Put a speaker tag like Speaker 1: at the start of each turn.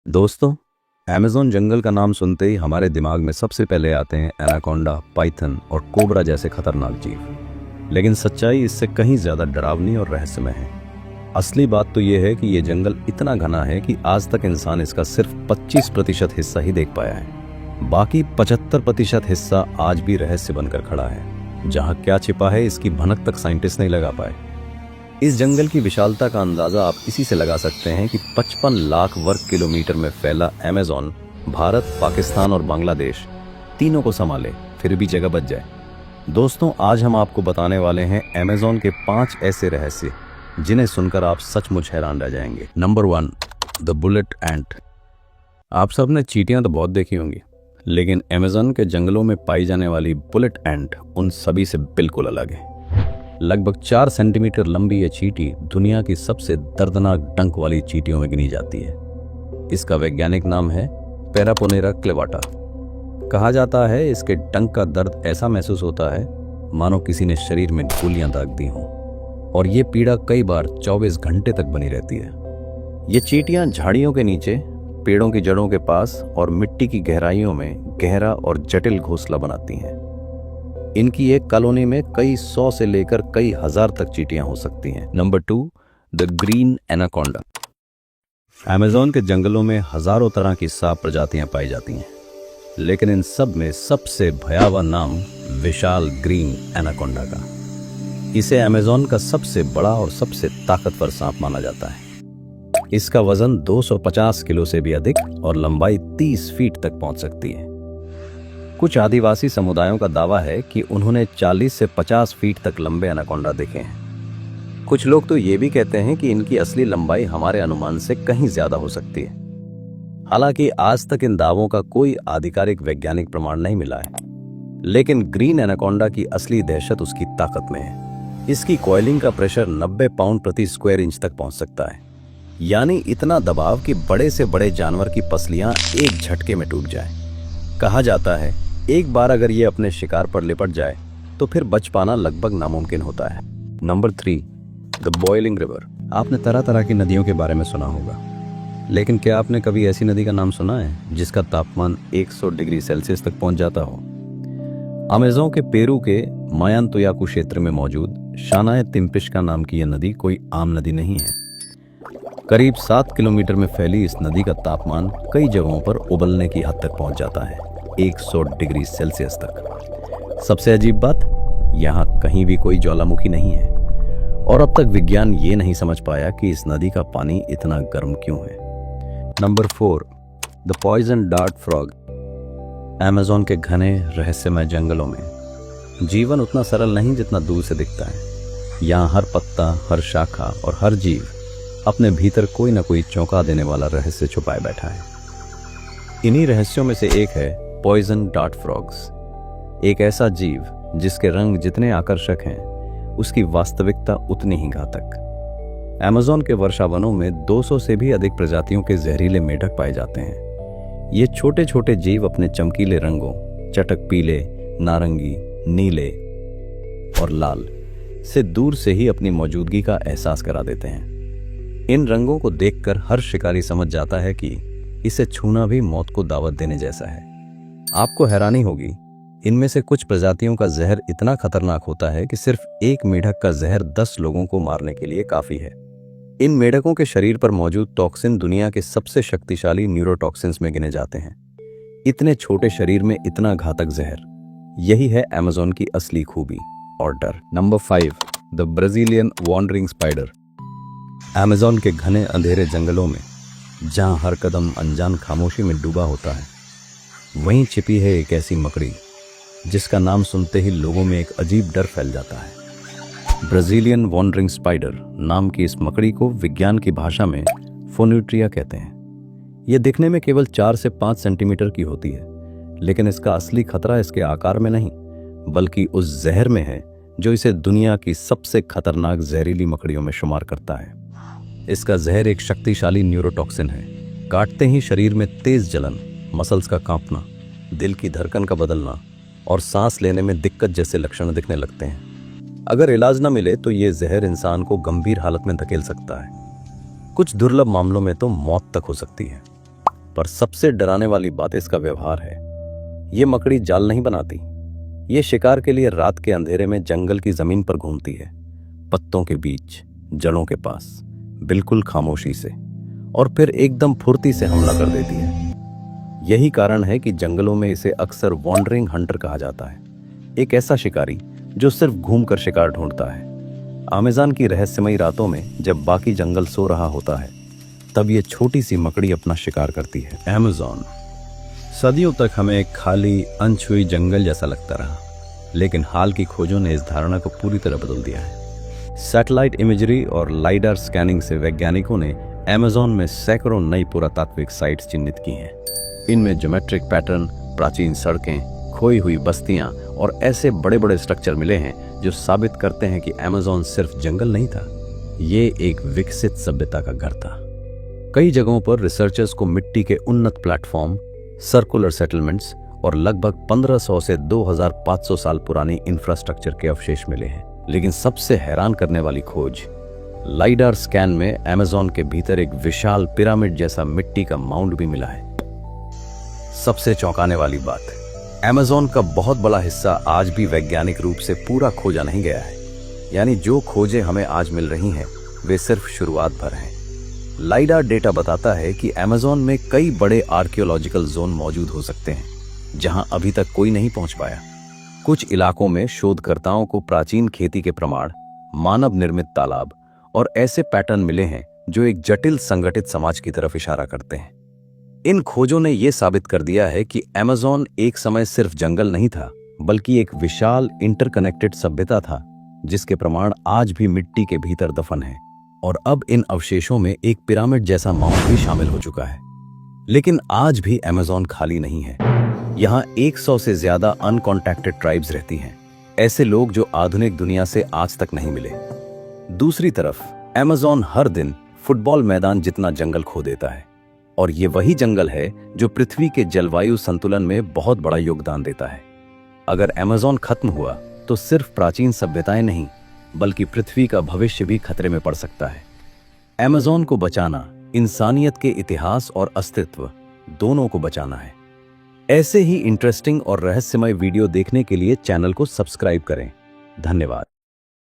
Speaker 1: दोस्तों, अमेज़न जंगल का नाम सुनते ही हमारे दिमाग में सबसे पहले आते हैं एनाकोंडा, पाइथन और कोबरा जैसे खतरनाक जीव। लेकिन सच्चाई इससे कहीं ज्यादा डरावनी और रहस्यमय है। असली बात तो यह है कि यह जंगल इतना घना है कि आज तक इंसान इसका सिर्फ 25% हिस्सा ही देख पाया है। बाकी 75% हिस्सा आज भी रहस्य बनकर खड़ा है। जहां क्या छिपा है इसकी भनक तक साइंटिस्ट नहीं लगा पाए। इस जंगल की विशालता का अंदाजा आप इसी से लगा सकते हैं कि 55 लाख वर्ग किलोमीटर में फैला अमेज़न भारत, पाकिस्तान और बांग्लादेश तीनों को संभाले, फिर भी जगह बच जाए। दोस्तों, आज हम आपको बताने वाले हैं अमेज़न के 5 ऐसे रहस्य जिन्हें सुनकर आप सचमुच हैरान रह जाएंगे। नंबर 1, द बुलेट एंट। आप सब ने चींटियां तो बहुत देखी होंगी, लेकिन अमेज़न के जंगलों में पाई जाने वाली बुलेट एंट उन सभी से बिल्कुल अलग है। लगभग 4 सेंटीमीटर लंबी यह चींटी दुनिया की सबसे दर्दनाक डंक वाली चींटियों में गिनी जाती है। इसका वैज्ञानिक नाम है पैरापोनेरा क्लेवाटा। कहा जाता है इसके डंक का दर्द ऐसा महसूस होता है मानो किसी ने शरीर में गोलियां दाग दी हों, और ये पीड़ा कई बार 24 घंटे तक बनी रहती है। ये चींटियां झाड़ियों के नीचे, पेड़ों की जड़ों के पास और मिट्टी की गहराइयों में गहरा और जटिल घोंसला बनाती हैं। इनकी एक कॉलोनी में कई 100 से लेकर कई हजार तक चींटियां हो सकती हैं। Number 2, the green anaconda. Amazon के जंगलों में हजारों तरह की सांप प्रजातियां पाई जाती हैं, लेकिन इन सब में सबसे भयावह नाम विशाल ग्रीन एनाकोंडा का। इसे अमेज़न का सबसे बड़ा और सबसे ताकतवर सांप माना जाता है। इसका वजन 250 किलो से भी अधिक और लंबाई 30 फीट तक पहुंच सकती है। कुछ आदिवासी समुदायों का दावा है कि उन्होंने 40 से 50 फीट तक लंबे एनाकोंडा देखे हैं। कुछ लोग तो ये भी कहते हैं कि इनकी असली लंबाई हमारे अनुमान से कहीं ज्यादा हो सकती है। हालांकि आज तक इन दावों का कोई आधिकारिक वैज्ञानिक प्रमाण नहीं मिला है, लेकिन ग्रीन एनाकोंडा की असली दहशत उसकी ताकत में है। इसकी कॉइलिंग का प्रेशर 90 पाउंड प्रति स्क्वायर इंच तक पहुंच सकता है, यानी इतना दबाव कि बड़े से बड़े जानवर की पसलियां एक झटके में टूट जाए। कहा जाता है एक बार अगर ये अपने शिकार पर लिपट जाए तो फिर बच पाना लगभग नामुमकिन होता है। Number 3, the boiling river. आपने तरह तरह की नदियों के बारे में सुना होगा, लेकिन क्या आपने कभी ऐसी नदी का नाम सुना है जिसका तापमान 100 डिग्री सेल्सियस तक पहुंच जाता हो? अमेज़न के पेरू के मायांतुयाकू क्षेत्र में मौजूद शानाय तिम्पिश्का नाम की यह नदी कोई आम नदी नहीं है। करीब 7 किलोमीटर में फैली इस नदी का तापमान कई जगहों पर उबलने की हद तक पहुंच जाता है, 100 डिग्री सेल्सियस तक। सबसे अजीब बात, यहाँ कहीं भी कोई ज्वालामुखी नहीं है, और अब तक विज्ञान ये नहीं समझ पाया कि इस नदी का पानी इतना गर्म क्यों है। Number 4, the poison dart frog. Amazon के घने रहस्यमय जंगलों में जीवन उतना सरल नहीं जितना दूर से दिखता है। यहाँ हर पत्ता, हर शाखा और हर जीव अपने भीतर कोई ना कोई चौंका देने वाला रहस्य छुपाए बैठा है। इन्हीं रहस्यों में से एक है पॉइजन डार्ट फ्रॉग्स। एक ऐसा जीव जिसके रंग जितने आकर्षक हैं, उसकी वास्तविकता उतनी ही घातक। अमेज़न के वर्षावनों में 200 से भी अधिक प्रजातियों के जहरीले मेढक पाए जाते हैं। ये छोटे छोटे जीव अपने चमकीले रंगों, चटक पीले, नारंगी, नीले और लाल से दूर से ही अपनी मौजूदगी का एहसास करा देते हैं। इन रंगों को देखकर हर शिकारी समझ जाता है कि इसे छूना भी मौत को दावत देने जैसा है। आपको हैरानी होगी, इनमें से कुछ प्रजातियों का जहर इतना खतरनाक होता है कि सिर्फ एक मेढक का जहर 10 लोगों को मारने के लिए काफी है। इन मेढकों के शरीर पर मौजूद टॉक्सिन दुनिया के सबसे शक्तिशाली न्यूरोटॉक्सिन्स में गिने जाते हैं। इतने छोटे शरीर में इतना घातक जहर, यही है अमेज़न की असली खूबी और डर। Number 5, the Brazilian wandering spider. Amazon के घने अंधेरे जंगलों में जहां हर कदम अनजान खामोशी में डूबा होता है, वहीं छिपी है एक ऐसी मकड़ी जिसका नाम सुनते ही लोगों में एक अजीब डर फैल जाता है। ब्राजीलियन वॉन्डरिंग स्पाइडर नाम की इस मकड़ी को विज्ञान की भाषा में फोन्यूट्रिया कहते हैं। यह दिखने में केवल 4 से 5 सेंटीमीटर की होती है, लेकिन इसका असली खतरा इसके आकार में नहीं, बल्कि उस जहर में है जो इसे दुनिया की सबसे खतरनाक जहरीली मकड़ियों में शुमार करता है। इसका जहर एक शक्तिशाली न्यूरोटॉक्सिन है। काटते ही शरीर में तेज जलन, मसल्स का कांपना, दिल की धड़कन का बदलना और सांस लेने में दिक्कत जैसे लक्षण दिखने लगते हैं। अगर इलाज न मिले तो ये जहर इंसान को गंभीर हालत में धकेल सकता है। कुछ दुर्लभ मामलों में तो मौत तक हो सकती है। पर सबसे डराने वाली बात इसका व्यवहार है। ये मकड़ी जाल नहीं बनाती। ये शिकार के लिए रात के अंधेरे में जंगल की जमीन पर घूमती है, पत्तों के बीच, जड़ों के पास, बिल्कुल खामोशी से, और फिर एकदम फुर्ती से हमला कर देती है। यही कारण है कि जंगलों में इसे अक्सर वॉन्डरिंग हंटर कहा जाता है, एक ऐसा शिकारी जो सिर्फ घूमकर शिकार ढूंढता है। अमेज़न की रहस्यमयी रातों में जब बाकी जंगल सो रहा होता है, तब ये छोटी सी मकड़ी अपना शिकार करती है। अमेज़न सदियों तक हमें एक खाली अनछुई जंगल जैसा लगता रहा, लेकिन हाल की खोजों ने इस धारणा को पूरी तरह बदल दिया है। सैटेलाइट इमेजरी और लाइडार स्कैनिंग से वैज्ञानिकों ने अमेज़न में सैकड़ों नई पुरातात्विक साइट्स चिन्हित की हैं। इनमें ज्योमेट्रिक पैटर्न, प्राचीन सड़कें, खोई हुई बस्तियां और ऐसे बड़े बड़े स्ट्रक्चर मिले हैं जो साबित करते हैं कि अमेज़न सिर्फ जंगल नहीं था, ये एक विकसित सभ्यता का घर था। कई जगहों पर रिसर्चर्स को मिट्टी के उन्नत प्लेटफॉर्म, सर्कुलर सेटलमेंट्स और लगभग 1500 से 2500 साल पुरानी इंफ्रास्ट्रक्चर के अवशेष मिले हैं। लेकिन सबसे हैरान करने वाली खोज, लाइडार स्कैन में अमेज़न के भीतर एक विशाल पिरामिड जैसा मिट्टी का माउंड भी मिला है। सबसे चौंकाने वाली बात, अमेज़न का बहुत बड़ा हिस्सा आज भी वैज्ञानिक रूप से पूरा खोजा नहीं गया है। यानी जो खोजें हमें आज मिल रही हैं, वे सिर्फ शुरुआत भर हैं। लाइडार डेटा बताता है कि अमेज़न में कई बड़े आर्कियोलॉजिकल जोन मौजूद हो सकते हैं, जहां अभी तक कोई नहीं पहुंच पाया। कुछ इलाकों में शोधकर्ताओं को प्राचीन खेती के प्रमाण, मानव निर्मित तालाब और ऐसे पैटर्न मिले हैं जो एक जटिल संगठित समाज की तरफ इशारा करते हैं। इन खोजों ने यह साबित कर दिया है कि अमेज़न एक समय सिर्फ जंगल नहीं था, बल्कि एक विशाल इंटरकनेक्टेड सभ्यता था, जिसके प्रमाण आज भी मिट्टी के भीतर दफन हैं। और अब इन अवशेषों में एक पिरामिड जैसा माउंट भी शामिल हो चुका है। लेकिन आज भी अमेज़न खाली नहीं है। यहाँ 100 से ज्यादा अनकॉन्टैक्टेड ट्राइब्स रहती हैं, ऐसे लोग जो आधुनिक दुनिया से आज तक नहीं मिले। दूसरी तरफ अमेज़न हर दिन फुटबॉल मैदान जितना जंगल खो देता है, और ये वही जंगल है जो पृथ्वी के जलवायु संतुलन में बहुत बड़ा योगदान देता है। अगर अमेज़न खत्म हुआ तो सिर्फ प्राचीन सभ्यताएं नहीं, बल्कि पृथ्वी का भविष्य भी खतरे में पड़ सकता है। अमेज़न को बचाना इंसानियत के इतिहास और अस्तित्व दोनों को बचाना है। ऐसे ही इंटरेस्टिंग और रहस्यमय वीडियो देखने के लिए चैनल को सब्सक्राइब करें। धन्यवाद।